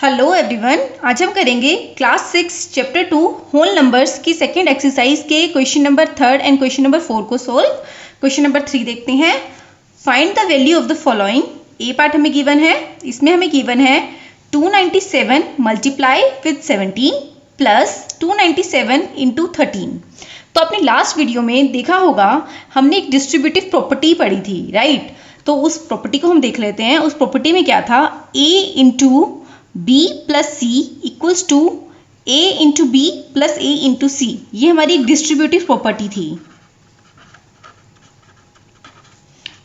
Hello everyone, आज हम करेंगे क्लास 6 चैप्टर 2 होल नंबर्स की सेकंड एक्सरसाइज के question number 3 and question number 4 को सोल्व। क्वेश्चन नंबर 3 देखते हैं। Find the value of the following. A part हमें गिवन है, इसमें हमें गिवन है 297 मल्टीप्लाई विद 17 प्लस 297 इंटू 13। तो आपने लास्ट वीडियो में देखा होगा, हमने एक डिस्ट्रीब्यूटिव प्रॉपर्टी पढ़ी थी, राइट। तो उस प्रॉपर्टी को हम देख लेते हैं। उस प्रॉपर्टी में क्या था, A into B plus C equals to A into B plus A into C. ये हमारी एक डिस्ट्रीब्यूटिव प्रॉपर्टी थी।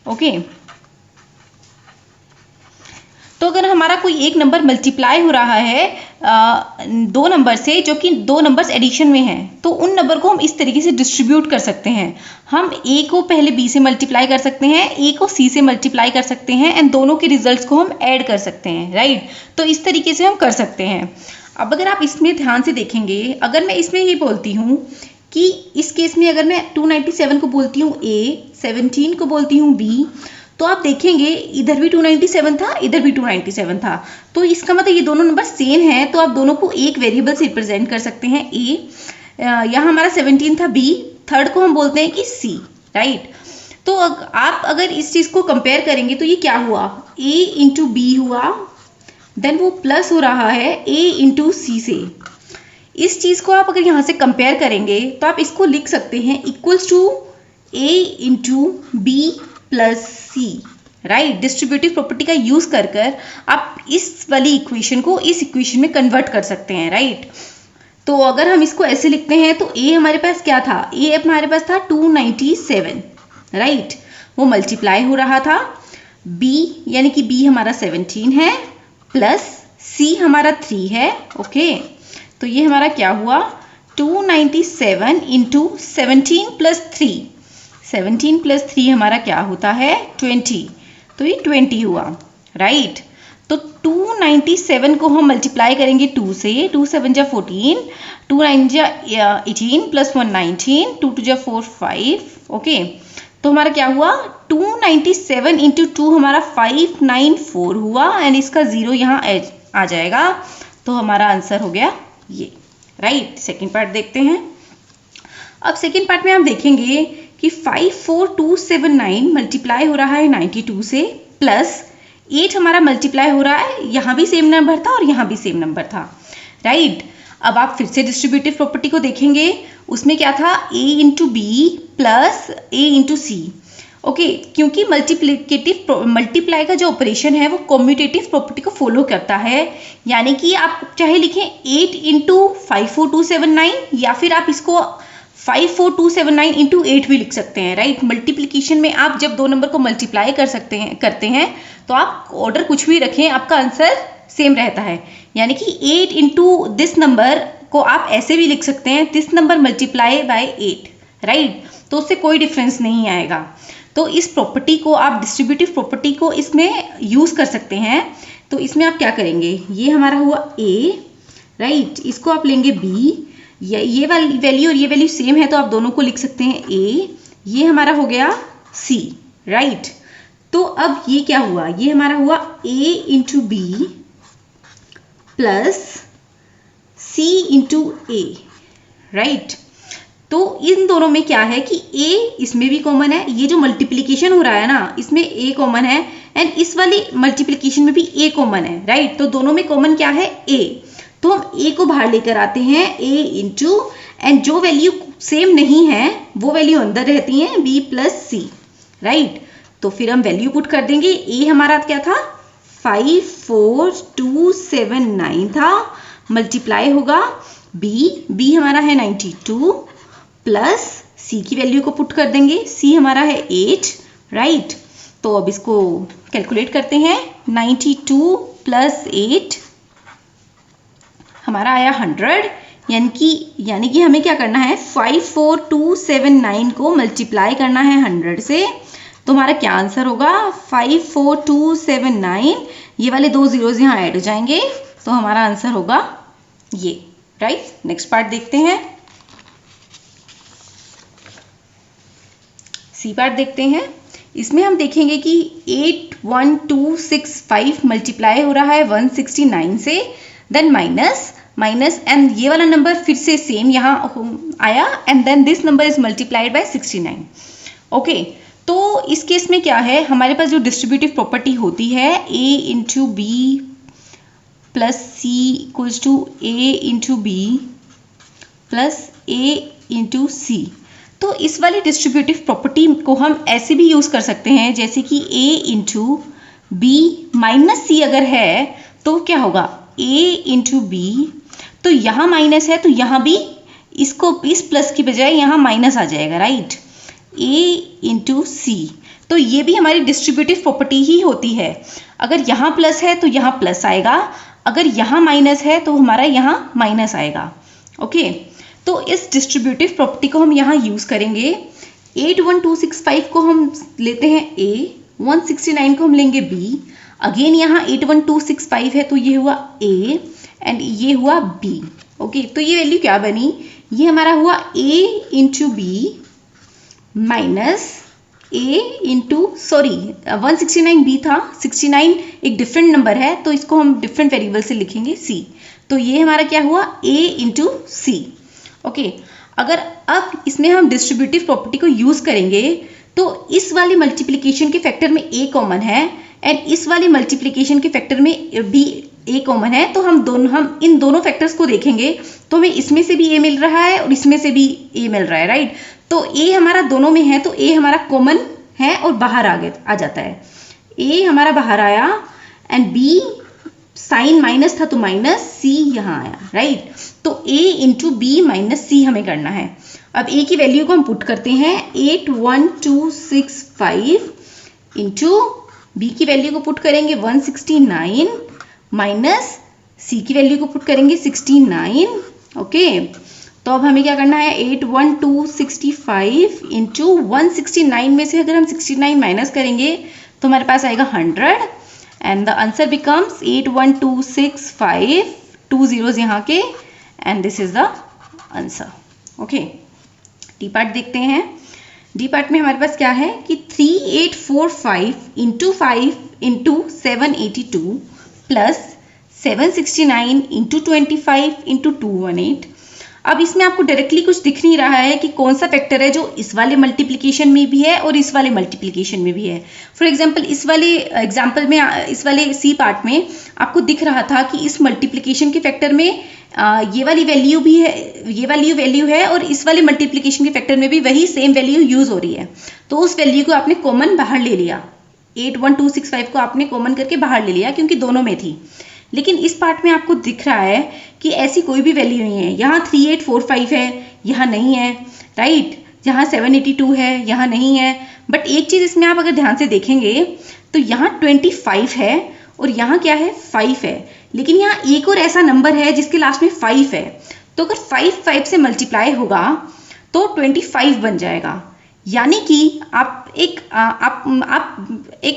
ओके, तो अगर हमारा कोई एक नंबर मल्टीप्लाई हो रहा है दो नंबर से, जो कि दो नंबर्स एडिशन में हैं, तो उन नंबर को हम इस तरीके से डिस्ट्रीब्यूट कर सकते हैं। हम ए को पहले बी से मल्टीप्लाई कर सकते हैं, ए को सी से मल्टीप्लाई कर सकते हैं, एंड दोनों के रिजल्ट्स को हम ऐड कर सकते हैं, राइट। तो इस तरीके से हम कर सकते हैं। अब अगर आप इसमें ध्यान से देखेंगे, अगर मैं इसमें ये बोलती हूँ कि इस केस में अगर मैं 297 को बोलती हूँ ए, 17 को बोलती हूँ बी, तो आप देखेंगे इधर भी 297 था, इधर भी 297 था। तो इसका मतलब ये दोनों नंबर सेम हैं, तो आप दोनों को एक वेरिएबल से रिप्रेजेंट कर सकते हैं। ए, यहाँ हमारा 17 था, बी, थर्ड को हम बोलते हैं कि सी, राइट। तो आप अगर इस चीज़ को कंपेयर करेंगे तो ये क्या हुआ, ए इंटू बी हुआ, देन वो प्लस हो रहा है ए इंटू सी से। इस चीज़ को आप अगर यहाँ से कंपेयर करेंगे तो आप इसको लिख सकते हैं equals to A into B plus C, right. Distributive property का यूज कर आप इस वाली इक्वेशन को इस इक्वेशन में कन्वर्ट कर सकते हैं, राइट। तो अगर हम इसको ऐसे लिखते हैं तो ए हमारे पास क्या था, ए हमारे पास था 297, राइट। वो मल्टीप्लाई हो रहा था, बी यानी कि बी हमारा 17 है, प्लस सी हमारा 3 है। ओके, तो ये हमारा क्या हुआ, 297 इंटू 17 प्लस 3, 17 प्लस 3 हमारा क्या होता है 20, तो ये 20 हुआ, राइट। तो 297 को हम मल्टीप्लाई करेंगे 2 से, 2 7 जा 14, 2 9 जा 18 प्लस 1 19, 2 2 जा 4 5। ओके, तो हमारा क्या हुआ 297 इंटू 2 हमारा 594 हुआ, एंड इसका जीरो यहाँ आ जाएगा, तो हमारा आंसर हो गया ये, राइट। सेकेंड पार्ट देखते हैं। अब सेकेंड पार्ट में हम देखेंगे कि 54279 मल्टीप्लाई हो रहा है 92 से, प्लस 8 हमारा मल्टीप्लाई हो रहा है, यहाँ भी सेम नंबर था और यहाँ भी सेम नंबर था, राइट। अब आप फिर से डिस्ट्रीब्यूटिव प्रॉपर्टी को देखेंगे, उसमें क्या था a into B plus a into C. Okay, क्योंकि मल्टीप्लाई का जो ऑपरेशन है वो कॉम्यूटेटिव प्रॉपर्टी को फॉलो करता है, यानी कि आप चाहे लिखें 8 इंटू 54279, या फिर आप इसको 54279 इंटू 8 भी लिख सकते हैं, राइट। मल्टीप्लिकेशन में आप जब दो नंबर को मल्टीप्लाई करते हैं तो आप ऑर्डर कुछ भी रखें, आपका आंसर सेम रहता है। यानी कि 8 इंटू दिस नंबर को आप ऐसे भी लिख सकते हैं, this number multiply by 8, right. तो उससे कोई डिफरेंस नहीं आएगा। तो इस प्रॉपर्टी को आप, डिस्ट्रीब्यूटिव प्रॉपर्टी को इसमें यूज कर सकते हैं। तो इसमें आप क्या करेंगे, ये हमारा हुआ ए, राइट, इसको आप लेंगे बी, ये वाली वैल्यू और ये वैल्यू सेम है तो आप दोनों को लिख सकते हैं ए, ये हमारा हो गया सी, राइट। तो अब ये क्या हुआ, ये हमारा हुआ ए इंटू बी प्लस सी इंटू ए, राइट। तो इन दोनों में क्या है कि ए इसमें भी कॉमन है, ये जो मल्टीप्लिकेशन हो रहा है ना इसमें ए कॉमन है, एंड इस वाली मल्टीप्लिकेशन में भी ए कॉमन है, राइट। तो दोनों में कॉमन क्या है, ए। तो हम ए को बाहर लेकर आते हैं, ए इंटू, एंड जो वैल्यू सेम नहीं है वो वैल्यू अंदर रहती है, बी प्लस सी, राइट। तो फिर हम वैल्यू पुट कर देंगे। ए हमारा क्या था 54279 था, मल्टीप्लाई होगा बी हमारा है 92, प्लस सी की वैल्यू को पुट कर देंगे, सी हमारा है 8, राइट। तो अब इसको कैलकुलेट करते हैं, 92 प्लस 8 हमारा आया 100, यानी कि हमें क्या करना है 54279 को मल्टीप्लाई करना है 100 से। तो हमारा क्या आंसर होगा 54279, ये वाले दो जीरोज यहाँ ऐड हो जाएंगे, तो हमारा आंसर होगा ये, राइट। नेक्स्ट पार्ट देखते हैं, सी पार्ट देखते हैं। इसमें हम देखेंगे कि 81265 मल्टीप्लाई हो रहा है 169 से, देन माइनस एंड ये वाला नंबर फिर से सेम यहाँ आया and then this number is multiplied by 69। Okay, तो इस केस में क्या है, हमारे पास जो डिस्ट्रीब्यूटिव प्रॉपर्टी होती है a into B plus C equals to a into B plus a into C. तो इस वाली डिस्ट्रीब्यूटिव प्रॉपर्टी को हम ऐसे भी यूज़ कर सकते हैं जैसे कि a इंटू बी माइनस सी अगर है तो क्या होगा, a इंटू बी, तो यहाँ माइनस है तो यहाँ भी इसको इस प्लस की बजाय यहाँ माइनस आ जाएगा, राइट, a इंटू सी। तो ये भी हमारी डिस्ट्रीब्यूटिव प्रॉपर्टी ही होती है। अगर यहाँ प्लस है तो यहाँ प्लस आएगा, अगर यहाँ माइनस है तो हमारा यहाँ माइनस आएगा। ओके, तो इस डिस्ट्रीब्यूटिव प्रॉपर्टी को हम यहाँ यूज़ करेंगे। 81265 को हम लेते हैं a, 169 को हम लेंगे b, अगेन यहाँ 81265 है तो ये हुआ a एंड ये हुआ b। ओके, तो ये वैल्यू क्या बनी, ये हमारा हुआ a into B minus a into 169 b था, 69 एक डिफरेंट नंबर है तो इसको हम डिफरेंट वेरिएबल से लिखेंगे c, तो ये हमारा क्या हुआ a इंटू सी। ओके, अगर अब इसमें हम डिस्ट्रीब्यूटिव प्रॉपर्टी को यूज़ करेंगे तो इस वाले मल्टीप्लिकेशन के फैक्टर में a कॉमन है एंड इस वाले मल्टीप्लिकेशन के फैक्टर में भी a कॉमन है, तो हम इन दोनों फैक्टर्स को देखेंगे तो हमें इसमें से भी a मिल रहा है और इसमें से भी a मिल रहा है, राइट। तो a हमारा दोनों में है तो a हमारा कॉमन है और बाहर आ जाता है, a हमारा बाहर आया एंड b साइन माइनस था तो माइनस, c यहाँ आया, राइट। तो a इंटू बी माइनस सी हमें करना है। अब a की वैल्यू को हम पुट करते हैं 81265 इंटू b की वैल्यू को पुट करेंगे 169 माइनस c की वैल्यू को पुट करेंगे 69। ओके, तो अब हमें क्या करना है, 81265 इंटू 169 में से अगर हम 69 माइनस करेंगे तो हमारे पास आएगा 100 and the answer becomes 81265, 2 zeros यहाँ के and this is the answer. Okay, D part देखते हैं। डी पार्ट में हमारे पास क्या है कि 3845 into 5 into 782 plus 769 into 25 into 218। अब इसमें आपको डायरेक्टली कुछ दिख नहीं रहा है कि कौन सा फैक्टर है जो इस वाले मल्टीप्लिकेशन में भी है और इस वाले मल्टीप्लिकेशन में भी है। फॉर एग्जांपल इस वाले एग्जांपल में, इस वाले सी पार्ट में आपको दिख रहा था कि इस मल्टीप्लिकेशन के फैक्टर में ये वाली वैल्यू भी है, ये वाली वैल्यू है और इस वाले मल्टीप्लिकेशन के फैक्टर में भी वही सेम वैल्यू यूज हो रही है, तो उस वैल्यू को आपने कॉमन बाहर ले लिया, 81265 को आपने कॉमन करके बाहर ले लिया क्योंकि दोनों में थी। लेकिन इस पार्ट में आपको दिख रहा है कि ऐसी कोई भी वैल्यू नहीं है, यहाँ 3845 है, यहाँ नहीं है, राइट, यहाँ 782 है, यहाँ नहीं है। बट एक चीज़ इसमें आप अगर ध्यान से देखेंगे तो यहाँ 25 है और यहाँ क्या है, 5 है, लेकिन यहाँ एक और ऐसा नंबर है जिसके लास्ट में 5 है, तो अगर 5 से मल्टीप्लाई होगा तो 25 बन जाएगा। यानी कि आप एक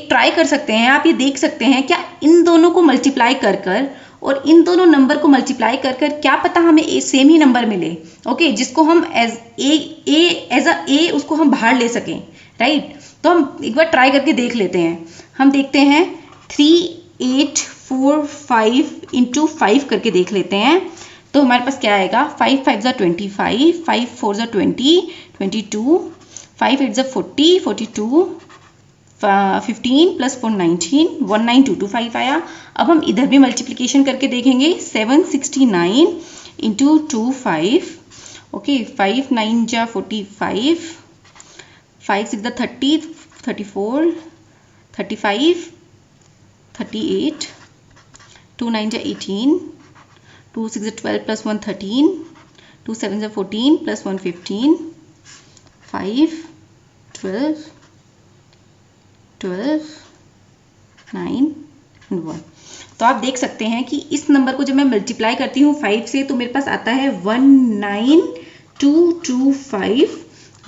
ट्राई कर सकते हैं, आप ये देख सकते हैं क्या इन दोनों को मल्टीप्लाई कर और इन दोनों नंबर को मल्टीप्लाई कर क्या पता हमें सेम ही नंबर मिले। ओके, जिसको हम एज ए उसको हम बाहर ले सकें, राइट। तो हम एक बार ट्राई करके देख लेते हैं। हम देखते हैं 3845 इंटू 5 करके देख लेते हैं, तो हमारे पास क्या आएगा, 5 5 ज़ा 25, 5 4 ज़ा 20, 22, 5 8 ज़ा 40, 42, 15 प्लस 4 19, 19225 आया। अब हम इधर भी मल्टीप्लिकेशन करके देखेंगे, 769 इंटू 25, ओके, 5 9 ज़ा 45, 5 6 ज़ा 30, 34, 35, 38, 2 9 ज़ा 18, 2 6 ज़ा 12 प्लस 1 13, 2 7 ज़ा 14 प्लस 1 15, 5 12 9 एंड 1। तो आप देख सकते हैं कि इस नंबर को जब मैं मल्टीप्लाई करती हूँ 5 से तो मेरे पास आता है 19225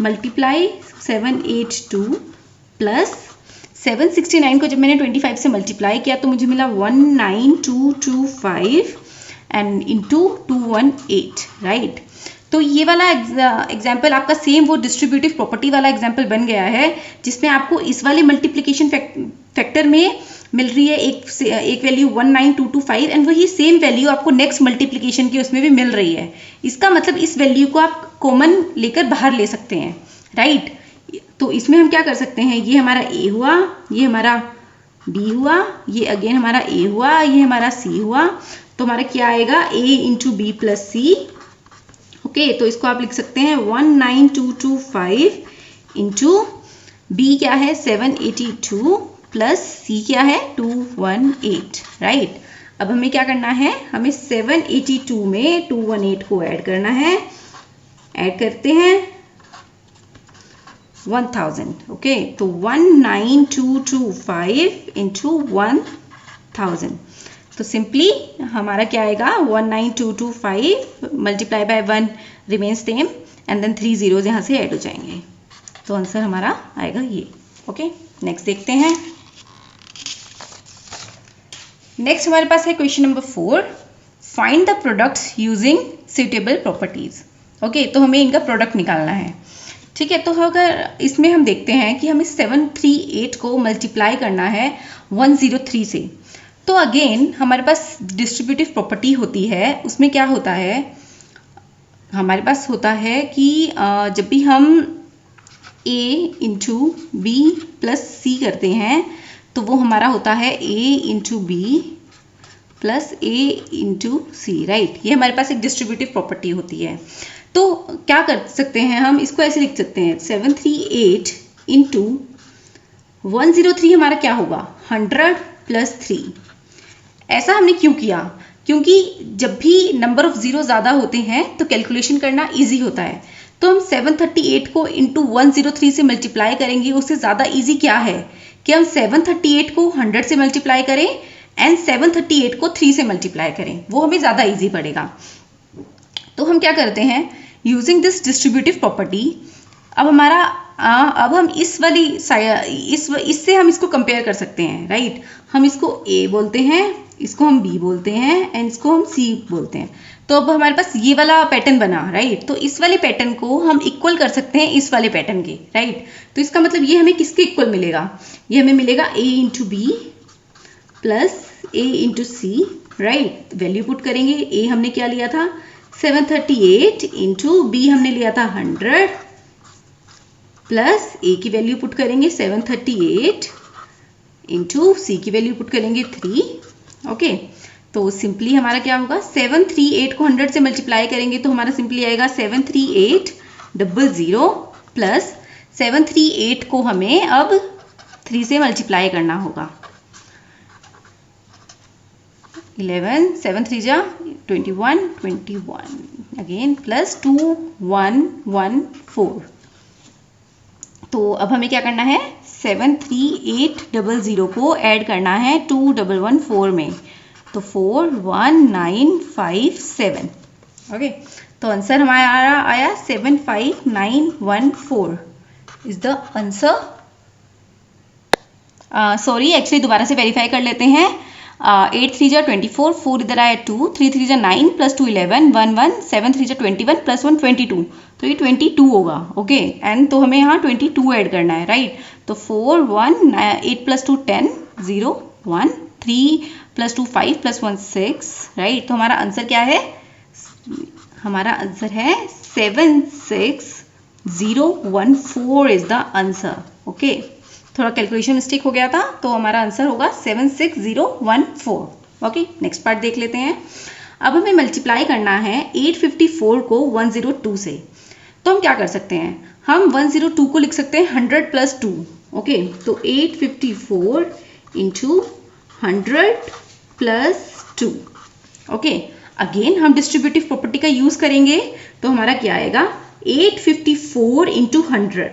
मल्टीप्लाई 782 प्लस 769 को जब मैंने 25 से मल्टीप्लाई किया तो मुझे मिला 19225 एंड इंटू 218, राइट। तो ये वाला एग्जाम्पल आपका सेम वो डिस्ट्रीब्यूटिव प्रॉपर्टी वाला एग्जाम्पल बन गया है, जिसमें आपको इस वाले मल्टीप्लिकेशन फैक्टर में मिल रही है एक वैल्यू 19225 एंड वही सेम वैल्यू आपको नेक्स्ट मल्टीप्लिकेशन की उसमें भी मिल रही है। इसका मतलब इस वैल्यू को आप कॉमन लेकर बाहर ले सकते हैं, राइट। तो इसमें हम क्या कर सकते हैं, ये हमारा ए हुआ, ये हमारा बी हुआ, ये अगेन हमारा ए हुआ, ये हमारा सी हुआ। तो हमारा क्या आएगा, ए इंटू बी प्लस सी। ओके, तो इसको आप लिख सकते हैं 19225 इंटू बी क्या है 782 प्लस सी क्या है 218, राइट। अब हमें क्या करना है, हमें 782 में 218 को ऐड करना है। ऐड करते हैं 1000। ओके, तो 19225 इंटू 1000। तो सिंपली हमारा क्या आएगा 19225 multiply by 1 remain same and then 3 zeros यहाँ से ऐड हो जाएंगे। तो आंसर हमारा आएगा ये। ओके, नेक्स्ट देखते हैं। नेक्स्ट हमारे पास है question number 4, find the products using suitable properties. Okay, तो हमें इनका प्रोडक्ट निकालना है। ठीक है, तो अगर इसमें हम देखते हैं कि हमें 738 को मल्टीप्लाई करना है 103 से, तो अगेन हमारे पास डिस्ट्रीब्यूटिव प्रॉपर्टी होती है। उसमें क्या होता है, हमारे पास होता है कि जब भी हम a into B plus C करते हैं तो वो हमारा होता है a into B plus a into C, right. ये हमारे पास एक डिस्ट्रीब्यूटिव प्रॉपर्टी होती है। तो क्या कर सकते हैं, हम इसको ऐसे लिख सकते हैं 738 इंटू 103 हमारा क्या होगा 100 प्लस 3। ऐसा हमने क्यों किया, क्योंकि जब भी नंबर ऑफ जीरो ज़्यादा होते हैं तो कैलकुलेशन करना इजी होता है। तो हम 738 को इंटू 103 से मल्टीप्लाई करेंगे। उससे ज़्यादा इजी क्या है कि हम 738 को 100 से मल्टीप्लाई करें एंड 738 को 3 से मल्टीप्लाई करें, वो हमें ज़्यादा इजी पड़ेगा। तो हम क्या करते हैं, यूजिंग दिस डिस्ट्रीब्यूटिव प्रॉपर्टी, अब हमारा अब हम इस वाली इससे हम इसको कंपेयर कर सकते हैं, राइट। हम इसको A बोलते हैं, इसको हम B बोलते हैं एंड इसको हम C बोलते हैं। तो अब हमारे पास ये वाला पैटर्न बना, राइट। तो इस वाले पैटर्न को हम इक्वल कर सकते हैं इस वाले पैटर्न के, राइट। तो इसका मतलब ये हमें किसके इक्वल मिलेगा, ये हमें मिलेगा A into B plus A into C, right. Value put करेंगे, A हमने क्या लिया था 738 इंटू बी हमने लिया था 100 प्लस A की वैल्यू पुट करेंगे 738 इंटू सी की वैल्यू पुट करेंगे 3। ओके, तो सिंपली हमारा क्या होगा 738 को 100 से मल्टीप्लाई करेंगे तो हमारा सिंपली आएगा 73800 प्लस 738 को हमें अब 3 से मल्टीप्लाई करना होगा। 11 7 3 जा 21 21 अगेन प्लस 2114। तो अब हमें क्या करना है 73800 को ऐड करना है 2114 में, तो 41957। ओके, तो आंसर हमारा आया 75914 is the answer. Sorry, actually दोबारा से वेरीफाई कर लेते हैं। 8 3 जा 24, 4 इधर आया 2, 3 3 जा 9 प्लस 2 11, 1 1, 7 3 जा 21 प्लस 1 22, तो ये 22 होगा। ओके, एंड तो हमें यहाँ 22 ऐड करना है, राइट। तो 4 1 8 प्लस 2 10 0 1 3 प्लस 2 5 प्लस 1 6, राइट। तो हमारा आंसर क्या है, हमारा आंसर है 76014 इज द आंसर। ओके, थोड़ा कैलकुलेशन मिस्टेक हो गया था, तो हमारा आंसर होगा 76014। ओके, नेक्स्ट पार्ट देख लेते हैं। अब हमें मल्टीप्लाई करना है 854 को 102 से। तो हम क्या कर सकते हैं, हम 102 को लिख सकते हैं 100 प्लस 2। ओके, तो 854 इंटू 100 प्लस 2। ओके, अगेन हम डिस्ट्रीब्यूटिव प्रॉपर्टी का यूज करेंगे, तो हमारा क्या आएगा 854 इंटू 100।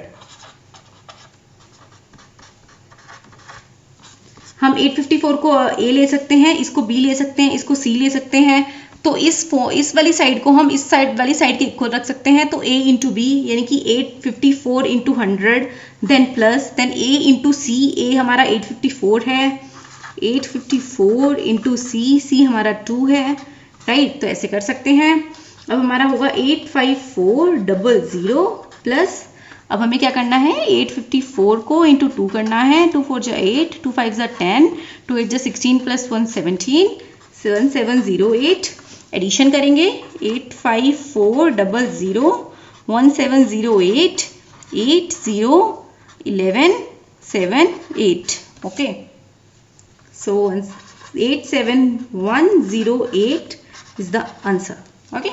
हम 854 को A ले सकते हैं, इसको B ले सकते हैं, इसको C ले सकते हैं। तो इस वाली साइड को हम इस साइड वाली साइड के इक्वल रख सकते हैं, तो A इंटू बी यानी कि 854 into 100 then plus then A into C. A हमारा 854 है, 854 इंटू सी, सी हमारा 2 है, राइट। तो ऐसे कर सकते हैं। अब हमारा होगा 85400 प्लस, अब हमें क्या करना है, 854 को इंटू 2 करना है, 2 4 जा 8, 2 5 जा 10, 2 8 जा 16 प्लस 1 17, 7708। एडिशन करेंगे 85400 1708 80117 okay, so 87108 is the answer okay।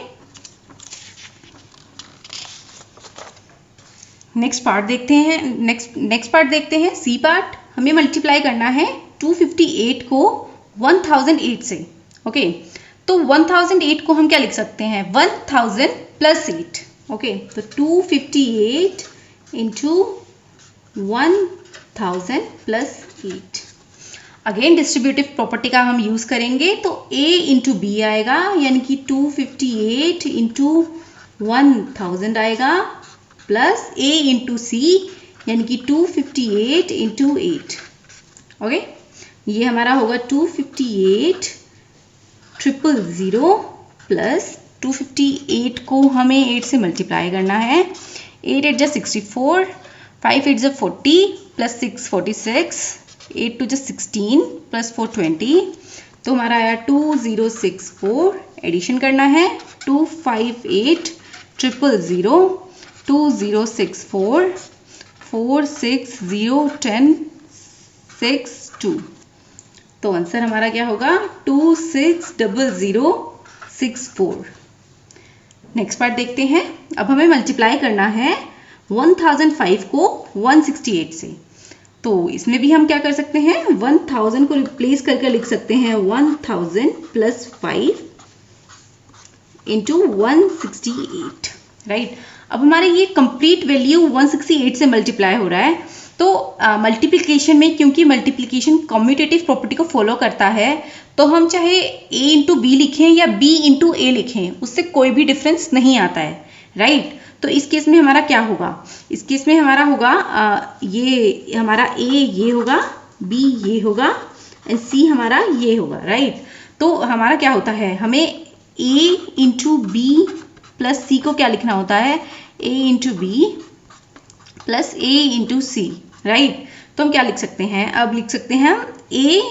Next part देखते हैं, नेक्स्ट पार्ट देखते हैं सी पार्ट। हमें मल्टीप्लाई करना है 258 को 1008 से ओके। तो 1008 को हम क्या लिख सकते हैं, 1000 प्लस 8 ओके। तो 258 into 1000 plus 8। Again distributive property का हम यूज करेंगे, तो a इंटू बी आएगा, यानी कि 258 इंटू 1000 आएगा, प्लस a इंटू सी यानी कि 258 इंटू 8 ओके। ये हमारा होगा 258 000 प्लस 258 को हमें 8 से मल्टीप्लाई करना है, 8 8 जा 64, 5 8 जा 40 प्लस 6 46, 8 2 जा 16 प्लस 4 20। तो हमारा आया 2064। एडिशन करना है 258 000 2064 46010 62। तो आंसर हमारा क्या होगा 260064। नेक्स्ट पार्ट देखते हैं। अब हमें मल्टीप्लाई करना है 1005 को 168 से। तो इसमें भी हम क्या कर सकते हैं, 1000 को रिप्लेस करके लिख सकते हैं 1000 प्लस 5 इंटू 168 राइट। अब हमारे ये कंप्लीट वैल्यू 168 से मल्टीप्लाई हो रहा है। तो मल्टीप्लिकेशन में क्योंकि मल्टीप्लिकेशन कम्यूटेटिव प्रॉपर्टी को फॉलो करता है, तो हम चाहे a इंटू बी लिखें या b इंटू ए लिखें, उससे कोई भी डिफरेंस नहीं आता है राइट। तो इस केस में हमारा क्या होगा, इस केस में हमारा होगा ये हमारा a ये होगा, b ये होगा एंड c हमारा ये होगा राइट। तो हमारा क्या होता है, हमें a into B plus C को क्या लिखना होता है, a into B plus a into C right. तो हम क्या लिख सकते हैं, अब लिख सकते हैं हम a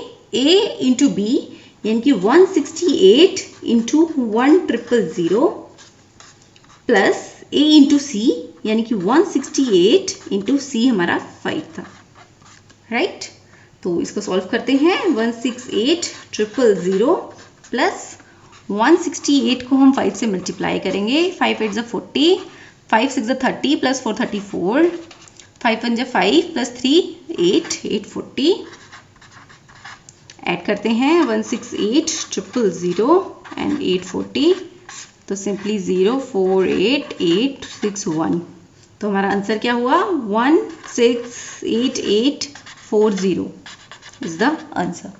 इंटू बी यानी कि 168 इंटू 1000 प्लस a इंटू सी यानी कि 168 इंटू सी हमारा 5 था राइट। तो इसको सॉल्व करते हैं, 168 प्लस 168 को हम 5 से मल्टीप्लाई करेंगे, 5 8 जा 40, 5 6 जा 30 प्लस 4 34, 5 1 जा 5 प्लस 3 8 840। ऐड करते हैं 168 एंड 840, तो सिंपली 048861। तो हमारा आंसर क्या हुआ, 168840 इज द आंसर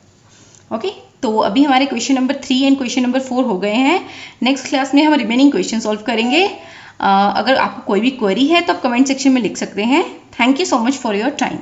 ओके। तो अभी हमारे question number 3 and question number 4 हो गए हैं। नेक्स्ट क्लास में हम रिमेनिंग क्वेश्चन सॉल्व करेंगे। अगर आपको कोई भी क्वेरी है तो आप कमेंट सेक्शन में लिख सकते हैं। Thank you so much for your time.